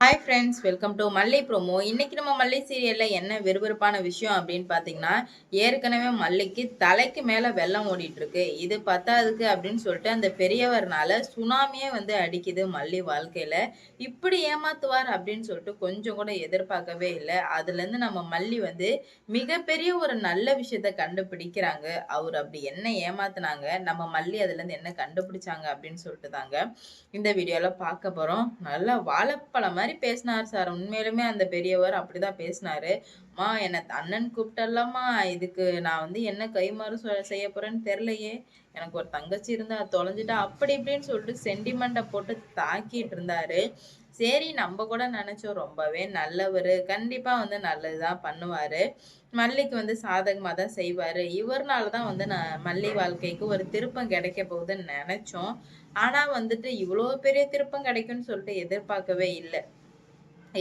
Hi friends, welcome to மல்லி promo. இன்னைக்கு நம்ம மல்லி சீரியல்ல என்ன விறுவிறுப்பான விஷயம் அப்படின்னு பார்த்தீங்கன்னா, ஏற்கனவே மல்லிக்கு தலைக்கு மேல வெள்ளம் ஓடிட்டு இருக்கு. இது பத்தாததுக்கு அப்படின்னு சொல்லிட்டு அந்த பெரியவர்னால சுனாமியே வந்து அடிக்குது மல்லி வாழ்க்கையில. இப்படி ஏமாத்துவார் அப்படின்னு சொல்லிட்டு கொஞ்சம் கூட எதிர்பார்க்கவே இல்ல. அதுலேருந்து நம்ம மல்லி வந்து மிகப்பெரிய ஒரு நல்ல விஷயத்த கண்டுபிடிக்கிறாங்க. அவர் அப்படி என்ன ஏமாத்துனாங்க, நம்ம மல்லி அதுலேருந்து என்ன கண்டுபிடிச்சாங்க அப்படின்னு சொல்லிட்டு தாங்க இந்த வீடியோல பார்க்க போறோம். நல்லா வாழைப்பழம் மாரி பேசினார் சார். உண்மையிலுமே அந்த பெரியவர் அப்படிதான் பேசினாரு. "அம்மா என்ன அண்ணன் கூப்பிட்டல்லம்மா, இதுக்கு நான் வந்து என்ன கைமாறு செய்ய போறேன்னு தெரியலையே. எனக்கு ஒரு தங்கச்சி இருந்தா தொலைஞ்சுட்டா" அப்படி இப்படின்னு சொல்லிட்டு சென்டிமெண்ட்ட போட்டு தாக்கிட்டு இருந்தாரு. சரி நம்ம கூட நெனச்சோம் ரொம்பவே நல்லவரு. கண்டிப்பா வந்து நல்லது தான் பண்ணுவாரு. மல்லிக்கு வந்து சாதகமா தான் செய்வாரு. இவர்னால தான் வந்து மல்லி வாழ்க்கைக்கு ஒரு திருப்பம் கிடைக்க போகுதுன்னு நெனச்சோம். ஆனா வந்துட்டு இவ்ளோ பெரிய திருப்பம் கிடைக்கும்னு சொல்லிட்டு எதிர்பார்க்கவே இல்ல.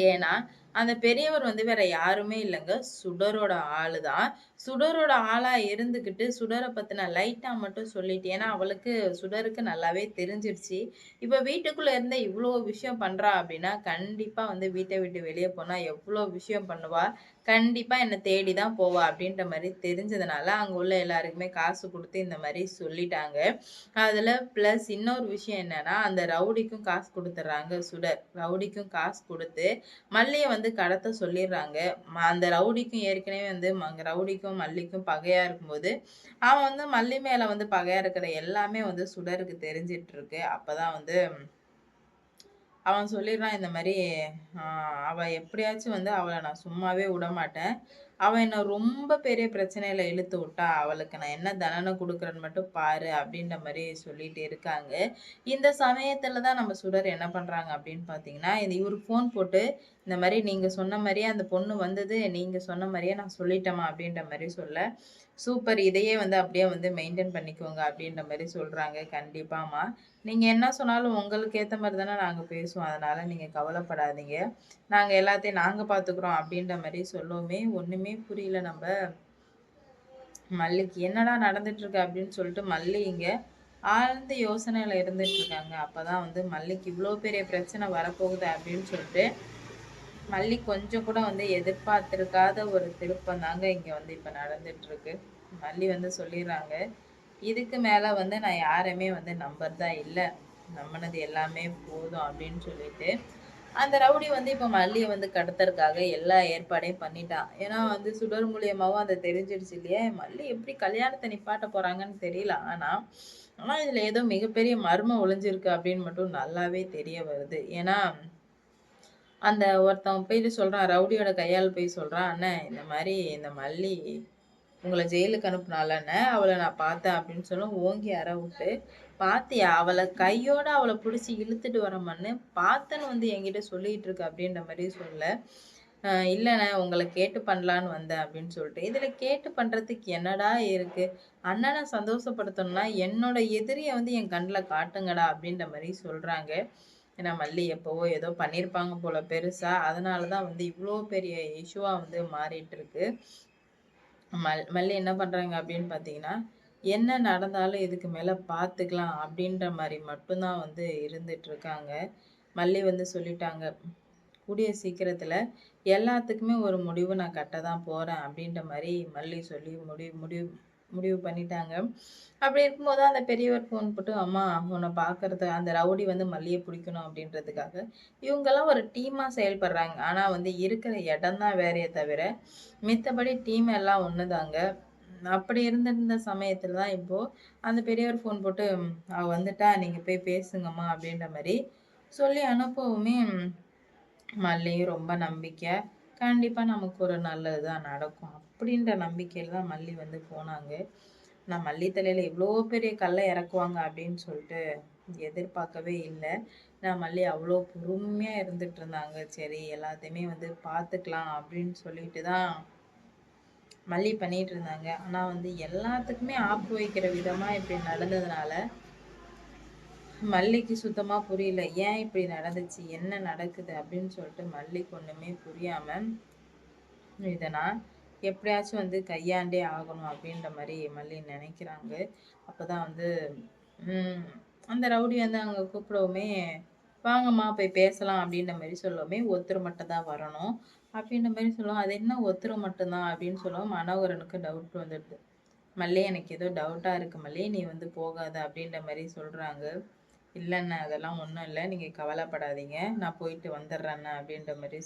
ஏன்னா, அந்த பெரியவர் வந்து வேற யாருமே இல்லங்க. சுடரோட ஆளு தான். சுடரோட ஆளா இருந்துகிட்டு, சுடர பத்தின லைட்டா மட்டும் சொல்லிட்டு ஏன்னா அவளுக்கு சுடருக்கு நல்லாவே தெரிஞ்சிருச்சு. இப்ப வீட்டுக்குள்ள இருந்து இவ்ளோ விஷயம் பண்றா அப்டின்னா, கண்டிப்பா வந்து வீட்ட விட்டு வெளிய போனா எவ்ளோ விஷயம் பண்ணுவா. கண்டிப்பா என்ன தேடி தான் போவா அப்டின்ற மாரி தெரிஞ்சதுனால, அங்க உள்ள எல்லாருக்குமே காசு குடுத்து இந்த மாரி சொல்லிட்டாங்க. அதுல பிளஸ் இன்னொரு விஷயம் என்னன்னா, அந்த ரவுடிக்கும் காசு குடுத்துடுறாங்க சுடர். ரவுடிக்கும் காசு குடுத்து, மல்லிய வந்து கடத்த சொல்லிர்றாங்க. அந்த ரவுடிக்கும் ஏற்கனவே வந்து ரவுடிக்கும் மல்லிக்கும் பகையா இருக்கும்போது, அவன் வந்து மல்லி மேல வந்து பகையா இருக்கிற எல்லாமே வந்து சுடருக்கு தெரிஞ்சிட்டு இருக்கு. அப்பதான் வந்து அவன் சொல்லிடுறான் இந்த மாரி, "ஆ அவ எப்படியாச்சும் வந்து அவள நான் சும்மாவே விடமாட்டேன். அவ என்ன ரொம்ப பெரிய பிரச்சனையில இழுத்து விட்டா. அவளுக்கு நான் என்ன தண்டனை குடுக்குறேன்னு மட்டும் பாரு" அப்படின்ற மாரி சொல்லிட்டு இருக்காங்க. இந்த சமயத்துல தான் நம்ம சுடர் என்ன பண்றாங்க அப்படின்னு பார்த்தீங்கன்னா, இவருக்கு ஃபோன் போட்டு, இந்த மாரி "நீங்க சொன்ன மாரியே அந்த பொண்ணு வந்தது. நீங்க சொன்ன மாரியே நான் சொல்லிட்டேன்மா" அப்படின்ற மாரி சொல்ல, "சூப்பர் இதையே வந்து அப்படியே வந்து மெயின்டெயின் பண்ணிக்கோங்க" அப்படின்ற மாரி சொல்றாங்க. "கண்டிப்பாம்மா. நீங்க என்ன சொன்னாலும் உங்களுக்கு ஏத்த மாரி தானே நாங்க பேசுவோம். அதனால நீங்க கவலைப்படாதீங்க. நாங்க எல்லாத்தையும் நாங்க பார்த்துக்குறோம்" அப்படின்ற மாரி சொல்லவுமே, ஒண்ணுமே புரியல நம்ப மல்லிக்கு. "என்னடா நடந்துட்டு இருக்கு?" அப்படின்னு சொல்லிட்டு மல்லி இங்க ஆழ்ந்த யோசனையில இருந்துட்டு இருக்காங்க. அப்பதான் வந்து மல்லிக்கு இவ்ளோ பெரிய பிரச்சனை வரப்போகுது அப்படின்னு சொல்லிட்டு, மல்லி கொஞ்சம் கூட வந்து எதிர்பார்த்திருக்காத ஒரு திருப்பம் தாங்க இங்க வந்து இப்ப நடந்துட்டு இருக்கு. மல்லி வந்து சொல்லிர்றாங்க, "இதுக்கு மேல வந்து நான் யாரையுமே வந்து நம்புறதா இல்ல. நம்புனது எல்லாமே போதும்" அப்படின்னு சொல்லிட்டு, அந்த ரவுடி வந்து இப்ப மல்லிய வந்து கடத்துறதுக்காக எல்லா ஏற்பாடையும் பண்ணிட்டான். ஏன்னா வந்து சுடர் மூலியமாவும் அது தெரிஞ்சிடுச்சு இல்லையா? மல்லி எப்படி கல்யாணத்த நிப்பாட்ட போறாங்கன்னு தெரியல. ஆனா, இதுல ஏதோ மிகப்பெரிய மர்மம் ஒளிஞ்சிருக்கு அப்படின்னு மட்டும் நல்லாவே தெரிய வருது. ஏன்னா, அந்த ஒருத்தன் போயிட்டு சொல்றான், ரவுடியோட கையாள் போய் சொல்றான், "அண்ணே இந்த மாரி இந்த மல்லி உங்கள ஜெயிலுக்கு அனுப்புனாளண்ணே, அவள நான் பார்த்தேன்" அப்படின்னு சொல்லவும் ஓங்கி அற விட்டு, "பாத்தியா? அவள கையோட புடிச்சு இழுத்துட்டு வரேம்மன்னு பார்த்தேன்னு வந்து என்கிட்ட சொல்லிட்டு இருக்கு" அப்படின்ற மாரி சொல்ல, இல்லண்ணே உங்கள கேட்டு பண்ணலான்னு வந்தேன்" அப்படின்னு சொல்லிட்டு. இதுல கேட்டு பண்றதுக்கு என்னடா இருக்கு? அண்ணன சந்தோஷப்படுத்தணும்னா, என்னோட எதிரிய வந்து என் கண்ல காட்டுங்கடா அப்படின்ற மாரி சொல்றாங்க. ஏன்னா மல்லி எப்பவோ ஏதோ பண்ணியிருப்பாங்க போல பெருசா. அதனால தான் வந்து இவ்ளோ பெரிய இஷ்யூவா வந்து மாறிட்டு இருக்கு. மல்லி என்ன பண்றாங்க அப்படின்னு பார்த்தீங்கன்னா, என்ன நடந்தாலும் இதுக்கு மேல பார்த்துக்கலாம் அப்படின்ற மாரி மட்டும் தான் வந்து இருந்துட்டு இருக்காங்க. மல்லி வந்து சொல்லிட்டாங்க, "கூடிய சீக்கிரத்துல எல்லாத்துக்குமே ஒரு முடிவு நான் கட்ட தான் போறேன்" அப்படின்ற மாரி மல்லி சொல்லி முடிவு முடிவு முடிவு பண்ணிட்டாங்க. அப்படி இருக்கும்போது அந்த பெரியவர் ஃபோன் போட்டு, "அம்மா உன்ன பார்க்கறது" அந்த ரவுடி வந்து மல்லிய புடிக்கணும் அப்படின்றதுக்காக, இவங்கலாம் ஒரு டீமா செயல்படுறாங்க. ஆனா வந்து இருக்கிற இடம் தான் வேறயே தவிர, மித்தபடி டீம் எல்லாம் ஒண்ணுதாங்க. அப்படி இருந்திருந்த சமயத்துல தான் இப்போ அந்த பெரியவர் ஃபோன் போட்டு, "அவ வந்துட்டா, நீங்க போய் பேசுங்கம்மா" அப்படின்ற மாரி சொல்லி அனுப்பவுமே, மல்லியும் ரொம்ப நம்பிக்கையா, கண்டிப்பா நமக்கு ஒரு நல்லது தான் நடக்கும். அப்படின்ற நம்பிக்கையில தான் மல்லி வந்து போனாங்க. நான் மல்லி தலையில இவ்ளோ பெரிய கல்ல இறக்குவாங்க அப்படின்னு சொல்லிட்டு எதிர்பார்க்கவே இல்ல. நான் மல்லி அவ்ளோ பொறுமையா இருந்துட்டு இருந்தாங்க. சரி எல்லாத்தையுமே வந்து பார்த்துக்கலாம் அப்படின்னு சொல்லிட்டு தான் மல்லி பண்ணிட்டு இருந்தாங்க. ஆனா வந்து எல்லாத்துக்குமே ஆப்பு வைக்கிற விதமா இப்படி நடந்ததுனால, மல்லிக்கு சுத்தமா புரியல. ஏன் இப்படி நடந்துச்சு? என்ன நடக்குது? அப்படின்னு சொல்லிட்டு மல்லிக்கு ஒண்ணுமே புரியாம, இத நான் எப்படியாச்சும் வந்து கையாண்டே ஆகணும் அப்படின்ற மாரி மல்லி நெனைக்கிறாங்க. அப்பதான் வந்து ம் அந்த ரவுடி வந்து அங்க கூப்பிடவுமே, வாங்கம்மா போய் பேசலாம் அப்படின்ற மாரி சொல்லவுமே, ஒருத்தர் மட்டும் தான் வரணும். அப்படின்ற மாரி சொல்லுவோம். அது என்ன ஒருத்தர் மட்டும் தான் அப்படின்னு சொல்லவும், மனோகரனுக்கு டவுட் வந்துடுது. மல்லி எனக்கு ஏதோ டவுட்டா இருக்கு மல்லி, நீ வந்து போகாத அப்படின்ற மாரி சொல்றாங்க. இல்லண்ணா அதெல்லாம் ஒண்ணும் இல்ல. நீங்க கவலைப்படாதீங்க. நான் போயிட்டு வந்துடுறேண்ணா அப்படின்ற மாரி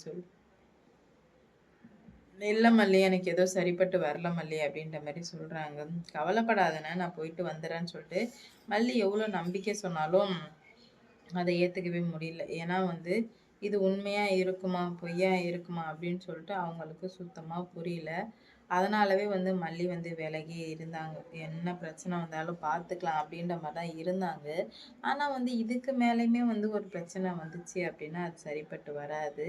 இல்ல மல்லி எனக்கு ஏதோ சரிப்பட்டு வரல மல்லி அப்படின்ற மாரி சொல்றாங்க. கவலைப்படாதண்ணா நான் போயிட்டு வந்துடுறேன்னு சொல்லிட்டு, மல்லி எவ்வளோ நம்பிக்கை சொன்னாலும் அத ஏத்துக்கவே முடியல. ஏன்னா வந்து, இது உண்மையா இருக்குமா? பொய்யா இருக்குமா? அப்படின்னு சொல்லிட்டு அவங்களுக்கு சுத்தமா புரியல. அதனாலவே வந்து மல்லி வந்து விலகியே இருந்தாங்க. என்ன பிரச்சனை வந்தாலும் பார்த்துக்கலாம் அப்படின்ற மாரி தான் இருந்தாங்க. ஆனா வந்து இதுக்கு மேலயுமே வந்து ஒரு பிரச்சனை வந்துச்சு அப்படின்னா, அது சரிப்பட்டு வராது.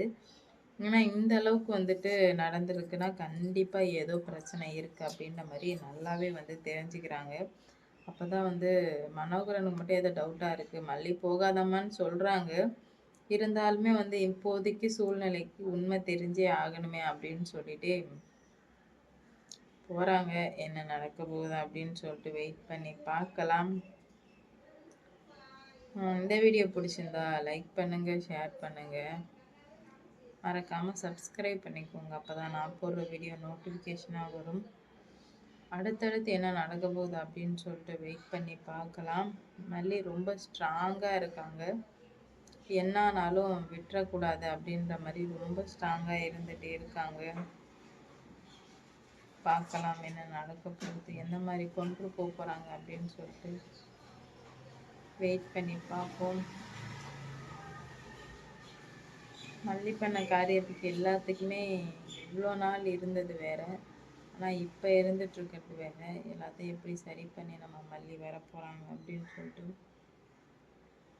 ஏன்னா இந்த அளவுக்கு வந்துட்டு நடந்திருக்குன்னா, கண்டிப்பா ஏதோ பிரச்சனை இருக்கு அப்படின்ற மாரி நல்லாவே வந்து தெரிஞ்சுக்கிறாங்க. அப்பதான் வந்து மனோகரனுக்கு மட்டும் ஏதோ டவுட்டா இருக்கு. மல்லி போகாதம்மான்னு சொல்றாங்க. இருந்தாலுமே வந்து இப்போதைக்கு சூழ்நிலைக்கு உண்மை தெரிஞ்சே ஆகணுமே அப்படின்னு சொல்லிட்டு போறாங்க. என்ன நடக்க போகுது அப்படின்னு சொல்லிட்டு வெயிட் பண்ணி பார்க்கலாம். இந்த வீடியோ பிடிச்சிருந்தா லைக் பண்ணுங்க, ஷேர் பண்ணுங்க. மறக்காம சப்ஸ்கிரைப் பண்ணிக்கோங்க. அப்பதான் நான் போடுற வீடியோ நோட்டிஃபிகேஷனா வரும். அடுத்தடுத்து என்ன நடக்க போகுது அப்படின்னு சொல்லிட்டு வெயிட் பண்ணி பார்க்கலாம். மல்லி ரொம்ப ஸ்ட்ராங்கா இருக்காங்க. என்னானாலும் விட்டுறக்கூடாது அப்படின்ற மாதிரி ரொம்ப ஸ்ட்ராங்கா இருந்துட்டே இருக்காங்க. பார்க்கலாம் என்ன நடக்க போகுது, எந்த மாதிரி கொண்டு போக போறாங்க அப்படின்னு சொல்லிட்டு வெயிட் பண்ணி பார்ப்போம். மல்லி பண்ண காரியத்துக்கு எல்லாத்துக்குமே இவ்வளோ நாள் இருந்தது வேற, ஆனால் இப்போ இருந்துட்டு இருக்கிறது வேற. எல்லாத்தையும் எப்படி சரி பண்ணி நம்ம மல்லி வர போறாங்க அப்படின்னு சொல்லிட்டு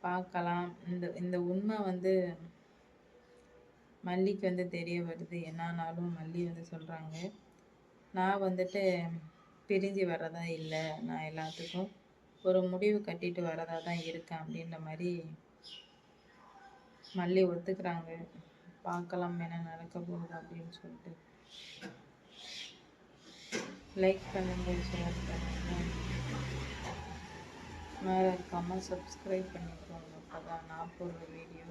பார்க்கலாம். இந்த இந்த உண்மை வந்து மல்லிக்கு வந்து தெரிய வருது. என்னானாலும் மல்லி வந்து சொல்றாங்க, நான் வந்துட்டு பிரிஞ்சு வர்றதா இல்லை, நான் எல்லாத்துக்கும் ஒரு முடிவு கட்டிட்டு வரதா தான் இருக்கேன் அப்படின்ற மாதிரி மல்லி ஒத்துக்கிறாங்க. பார்க்கலாம் என்ன நடக்க போகுது அப்படின்னு சொல்லிட்டு. லைக் பண்ணுங்க, ஷேர் பண்ணுங்க, மறக்காம சப்ஸ்கிரைப் பண்ணிக்கோங்க. அப்போதான் நான் போடுற வீடியோ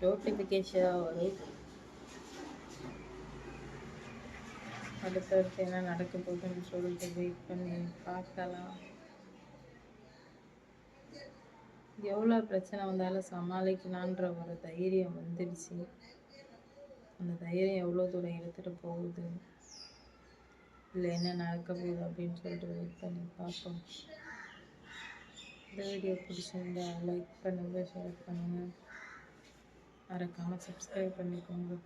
நோட்டிஃபிகேஷன் வரும். அடுத்தடுத்து என்ன நடக்க போகுதுன்னு சொல்லிட்டு வெயிட் பண்ணி பார்க்கலாம். எவ்வளோ பிரச்சனை வந்தாலும் சமாளிக்கலான்ற ஒரு தைரியம் வந்துடுச்சு. அந்த தைரியம் எவ்வளோ தூரம் எடுத்துகிட்டு போகுது, இல்லை என்ன நடக்க போகுது அப்படின்னு சொல்லிட்டு வெயிட் பண்ணி பார்ப்போம். இந்த வீடியோ பிடிச்சிருந்தா லைக் பண்ணுங்கள், ஷேர் பண்ணுங்கள், மறக்காமல் சப்ஸ்கிரைப் பண்ணிக்கோங்க.